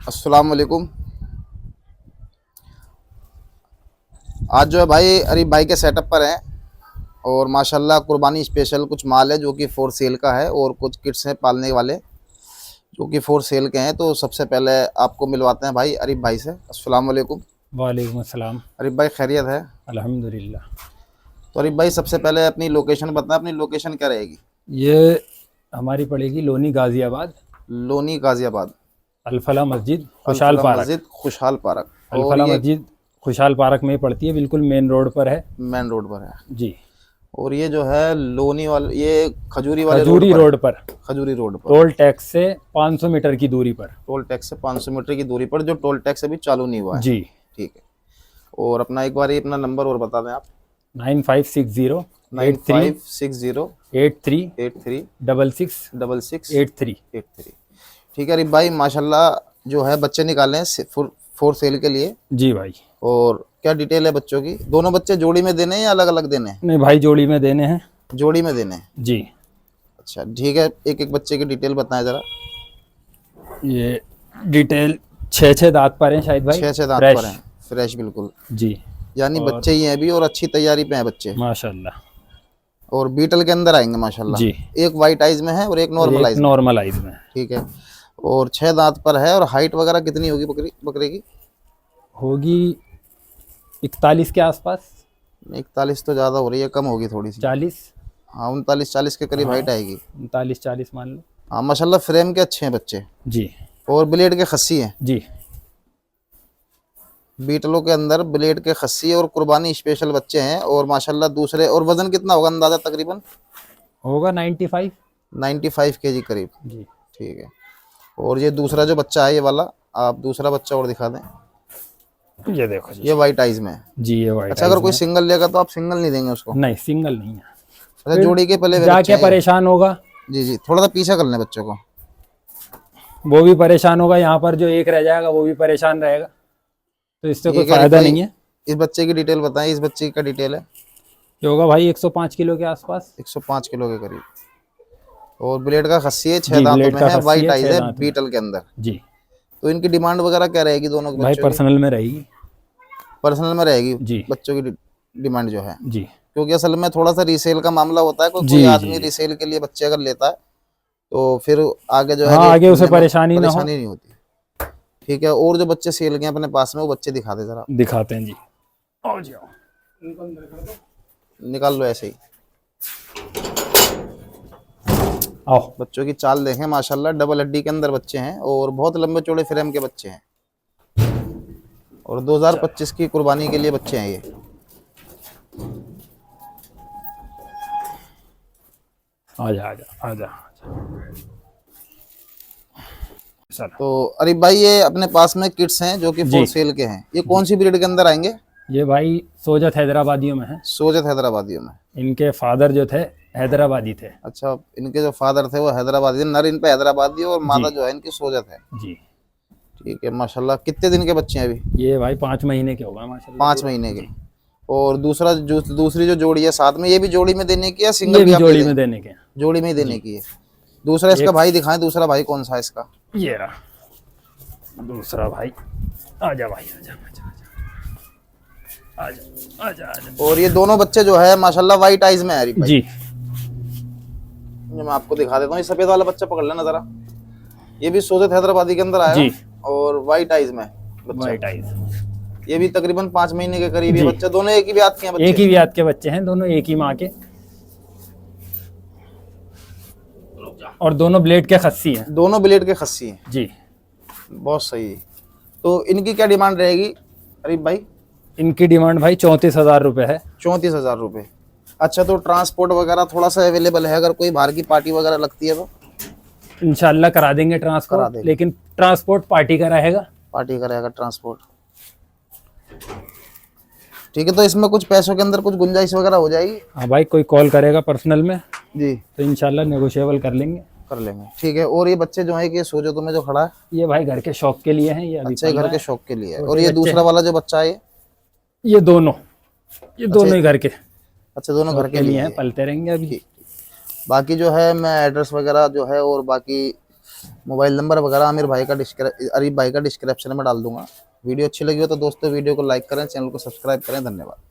अस्सलाम वालेकुम। आज जो है भाई अरीब भाई के सेटअप पर हैं और माशाल्लाह कुर्बानी स्पेशल कुछ माल है जो कि फॉर सेल का है और कुछ किट्स हैं पालने वाले जो कि फॉर सेल के हैं। तो सबसे पहले आपको मिलवाते हैं भाई अरीब भाई से। अस्सलाम वालेकुम। वालेकुम अस्सलाम। अरीब भाई खैरियत है? अल्हम्दुलिल्लाह। तो अरीब भाई सबसे पहले अपनी लोकेशन बताएं, अपनी लोकेशन क्या रहेगी? ये हमारी पड़ेगी लोनी गाज़ियाबाद, लोनी गाजियाबाद, अल-फलाह मस्जिद खुशहाल अल-फलाह पार्क। मस्जिद खुशहाल पार्क। और अल-फलाह ये मस्जिद खुशहाल पार्क में ही पड़ती है, बिल्कुल मेन रोड पर है मेन रोड पर है। जी। और ये जो है लोनी वाले, ये खजूरी वाले खजूरी रोड रोड पर, पर, खजूरी रोड पर टोल टैक्स से 500 मीटर की दूरी पर। टोल टैक्स से 500 मीटर की दूरी पर, जो टोल टैक्स अभी चालू नहीं हुआ है। जी। ठीक है। और अपना एक बार ये अपना नंबर और बता दें आप। 9560 9560 83 83 66 66 83। 83। ठीक है अरीब भाई, माशाल्लाह जो है बच्चे निकाले हैं फोर सेल के लिए। जी भाई। और क्या डिटेल है बच्चों की? दोनों बच्चे जोड़ी में देने हैं या अलग अलग देने हैं? नहीं भाई, जोड़ी में देने हैं। जोड़ी में देने हैं। जी। अच्छा ठीक है, एक एक बच्चे की डिटेल बताएं ज़रा। ये डिटेल 6 दांत पर हैं शायद भाई। 6 दांत फ्रेश। पर हैं, फ्रेश बिल्कुल। जी। यानी और बच्चे ही हैं अभी और अच्छी तैयारी पे हैं बच्चे। माशाल्लाह। और बीटल के अंदर आएंगे माशाल्लाह। जी। एक वाइट आइज में है और एक नॉर्मल एक आइज में। नॉर्मल आइज में ठीक है। और 6 दांत पर है। और हाइट वगैरह कितनी होगी बकरे की? होगी 41 के आसपास। 41 तो ज़्यादा हो रही है, कम होगी थोड़ी सी। 40। हाँ 39-40 के करीब हाइट आएगी। 39-40 मान लो। हाँ माशाल्लाह फ्रेम के अच्छे हैं बच्चे। जी। और ब्लेड के खस्सी हैं। जी। बीटलों के अंदर ब्लेड के खस्सी और कुर्बानी स्पेशल बच्चे हैं। और माशाल्लाह दूसरे, और वजन कितना होगा अंदाज़ा? तकरीबन होगा 95। 95 केजी करीब। जी। ठीक है। और ये दूसरा जो बच्चा है, ये वाला, आप दूसरा बच्चा और दिखा दें। ये देखो जी। ये वाइट आइज में है। जी ये वाइट अच्छा, अगर आइज कोई में। सिंगल लेगा तो आप सिंगल नहीं देंगे उसको? नहीं, सिंगल नहीं है। अच्छा, फिर जोड़ी के पले हुए बच्चे जाके हैं ये? परेशान होगा। जी जी, थोड़ा सा पीछा कर लें बच्चों को। वो भी परेशान होगा, यहाँ पर जो एक रह जाएगा वो भी परेशान रहेगा, तो इससे कोई ठीक है फायदा भाई, नहीं है। इस बच्चे की डिटेल बताएं। इस बच्चे का डिटेल है ये होगा भाई 105 किलो के आसपास। 105 किलो के करीब। और ब्लेड का खस्सी है, 6 जी, दांतों ब्लेड में का है, खस्सी वाइट है, आइज 6 है दांत में। बीटल के अंदर। जी। तो इनकी डिमांड वगैरह क्या रहेगी दोनों के भाई बच्चों की? पर्सनल में रहेगी। पर्सनल में रहेगी जी। बच्चों की डिमांड जो है। जी। क्योंकि असल में थोड़ा सा रीसेल का मामला होता है। कोई जी। जी। आदमी रीसेल के लिए बच्चे अगर लेता है तो फिर आगे जो है हाँ, रेट आगे उसे मिलने में परेशानी ना हो। परेशानी नहीं होती। ठीक है। और जो बच्चे सेल के हैं अपने पास में, वो बच्चे दिखा दे जरा। दिखाते हैं जी। आओ जी आओ। निकाल लो ऐसे ही। आओ। बच्चों की चाल देखें माशाल्लाह, डबल हड्डी के अंदर बच्चे हैं और बहुत लंबे चौड़े फ्रेम के बच्चे हैं। और 2025 की कुर्बानी के लिए बच्चे हैं ये। आजा आजा आजा। चलो। तो अरीब भाई, ये अपने पास में किट्स हैं जो कि जी। फॉर सेल के हैं। ये कौन सी ब्रीड के अंदर आएंगे? ये भाई सोजत हैदराबादियों में है। सोजत हैदराबादियों में। इनके फादर जो थे हैदराबादी थे। अच्छा, इनके जो फादर थे वो हैदराबादी, नर इन पे हैदराबादी और मादा जी। जो है इनकी सोजत है। जी। ठीक है माशाल्लाह। कितने दिन के बच्चे हैं अभी? ये भाई 5 महीने के होगा माशाल्लाह। 5 महीने के। और दूसरी जो जोड़ी है साथ में, ये भी जोड़ी में देने की या सिंगल ये भी भी आप जोड़ी दे में देंगे? देने के हैं। जोड़ी में ही देने की है। दूसरा इसका भाई दिखाएं, दूसरा भाई कौन सा है इसका? ये रहा दूसरा भाई। आजा भाई आजा आजा आजा आजा आजा। और ये दोनों बच्चे जो है माशाल्लाह वाइट आइज में है अरीब भाई। जी। ये मैं आपको दिखा देता हूँ। ये सफेद वाला बच्चा पकड़ लेना जरा। ये भी सोजत हैदराबादी के अंदर आया जी। और वाइट आइज में बच्चा। White eyes. ये भी तकरीबन 5 महीने के करीब। ये जी। बच्चे दोनों एक ही ब्यात के हैं बच्चे? एक ही ब्यात के बच्चे हैं, दोनों एक ही माँ के। और दोनों ब्लेड के खस्सी हैं। दोनों ब्लेड के खस्सी हैं। जी। बहुत सही। तो इनकी क्या डिमांड रहेगी अरीब भाई? इनकी डिमांड भाई 34,000 रुपये है। 34,000 रुपये। अच्छा, तो ट्रांसपोर्ट वगैरह थोड़ा सा अवेलेबल है? अगर कोई बाहर की पार्टी वगैरह लगती है तो इंशाल्लाह करा देंगे करा ट्रांसपोर्ट, देंगे। लेकिन ट्रांसपोर्ट पार्टी का रहेगा। पार्टी का रहेगा ट्रांसपोर्ट। ठीक है। तो इसमें कुछ पैसों के अंदर कुछ गुंजाइश वगैरह हो जाएगी? हाँ भाई, कोई कॉल करेगा पर्सनल में जी, तो इंशाल्लाह नेगोशिएबल कर लेंगे। कर लेंगे। ठीक है। और ये बच्चे जो है कि सोजतों में जो खड़ा है, ये भाई घर के शौक के लिए हैं। ये अभी अच्छा, पल घर रहा के है। शौक के लिए है। छोटे और ये बच्चे दूसरा वाला जो बच्चा है ये दोनों ही घर के अच्छा, दोनों घर शौक के के लिए लिए हैं, है। पलते रहेंगे अभी। ठीक। बाकी जो है मैं एड्रेस वगैरह जो है और बाकी मोबाइल नंबर वगैरह अरीफ भाई का डिस्क्रिप्शन में डाल दूंगा। वीडियो अच्छी लगी हो तो दोस्तों वीडियो को लाइक करें, चैनल को सब्सक्राइब करें। धन्यवाद।